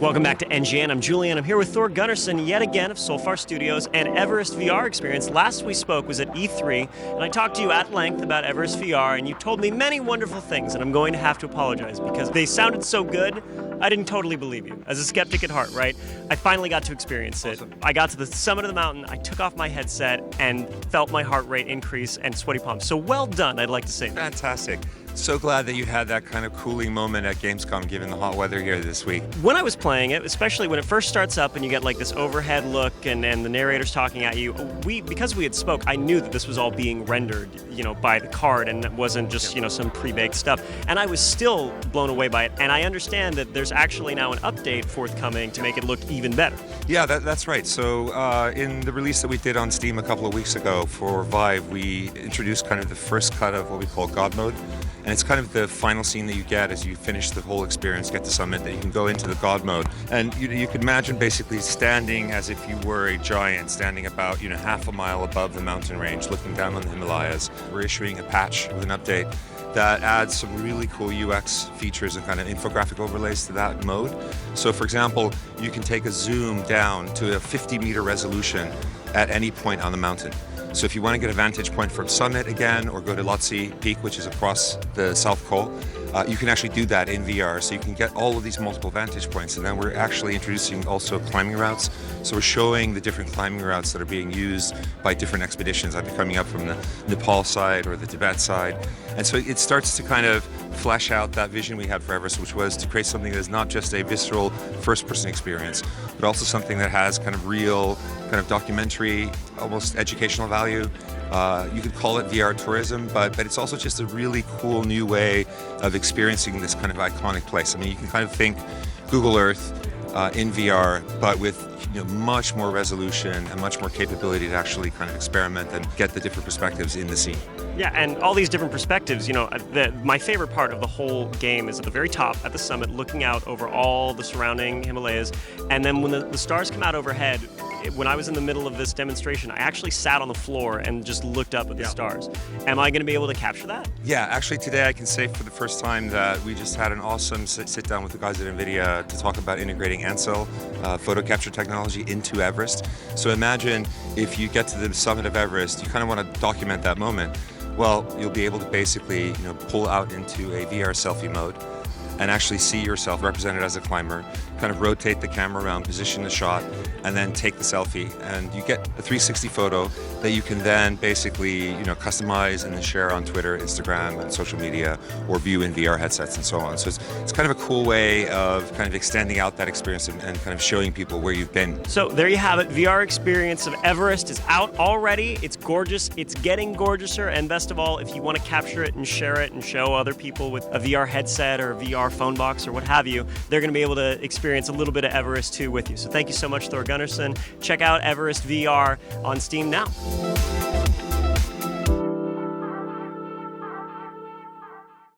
Welcome back to NGN. I'm Julian. I'm here with Thor Gunnarson yet again of Solfar Studios and Everest VR experience. Last we spoke was at E3, and I talked to you at length about Everest VR, and you told me many wonderful things, and I'm going to have to apologize because they sounded so good, I didn't totally believe you. As a skeptic at heart, right? I finally got to experience it. Awesome. I got to the summit of the mountain, I took off my headset, and felt my heart rate increase and sweaty palms. So well done, I'd like to say. Fantastic. So glad that you had that kind of cooling moment at Gamescom given the hot weather here this week. When I was playing it, especially when it first starts up and you get like this overhead look and the narrator's talking at you, because we had spoke, I knew that this was all being rendered, by the card, and it wasn't just, some pre-baked stuff. And I was still blown away by it. And I understand that there's actually now an update forthcoming to make it look even better. Yeah, that's right. So in the release that we did on Steam a couple of weeks ago for Vive, we introduced kind of the first cut of what we call God Mode. And it's kind of the final scene that you get as you finish the whole experience, get to Summit, that you can go into the God mode. And you can imagine basically standing as if you were a giant, standing about half a mile above the mountain range, looking down on the Himalayas. We're issuing a patch with an update that adds some really cool UX features and kind of infographic overlays to that mode. So for example, you can take a zoom down to a 50-meter resolution at any point on the mountain. So if you want to get a vantage point from Summit again, or go to Lhotse Peak, which is across the South Col, you can actually do that in VR. So you can get all of these multiple vantage points. And then we're actually introducing also climbing routes. So we're showing the different climbing routes that are being used by different expeditions, either coming up from the Nepal side or the Tibet side. And so it starts to kind of flesh out that vision we had for Everest, which was to create something that is not just a visceral first-person experience, but also something that has kind of real, kind of documentary, almost educational value. You could call it VR tourism, but it's also just a really cool new way of experiencing this kind of iconic place. I mean, you can kind of think Google Earth in VR, but with much more resolution and much more capability to actually kind of experiment and get the different perspectives in the scene. Yeah, and all these different perspectives, my favorite part of the whole game is at the very top, at the summit, looking out over all the surrounding Himalayas. And then when the stars come out overhead, when I was in the middle of this demonstration, I actually sat on the floor and just looked up at the stars. Am I going to be able to capture that? Yeah, actually today I can say for the first time that we just had an awesome sit down with the guys at NVIDIA to talk about integrating Ansel photo capture technology into Everest. So imagine if you get to the summit of Everest, you kind of want to document that moment. Well, you'll be able to basically pull out into a VR selfie mode and actually see yourself represented as a climber, kind of rotate the camera around, position the shot, and then take the selfie. And you get a 360 photo that you can then basically customize and then share on Twitter, Instagram, and social media, or view in VR headsets and so on. So it's kind of a cool way of kind of extending out that experience and kind of showing people where you've been. So there you have it. VR experience of Everest is out already. It's gorgeous. It's getting gorgeouser. And best of all, if you want to capture it and share it and show other people with a VR headset or a VR phone box or what have you, they're going to be able to experience a little bit of Everest too with you. So thank you so much, Thor Gunnarson. Check out Everest VR on Steam now.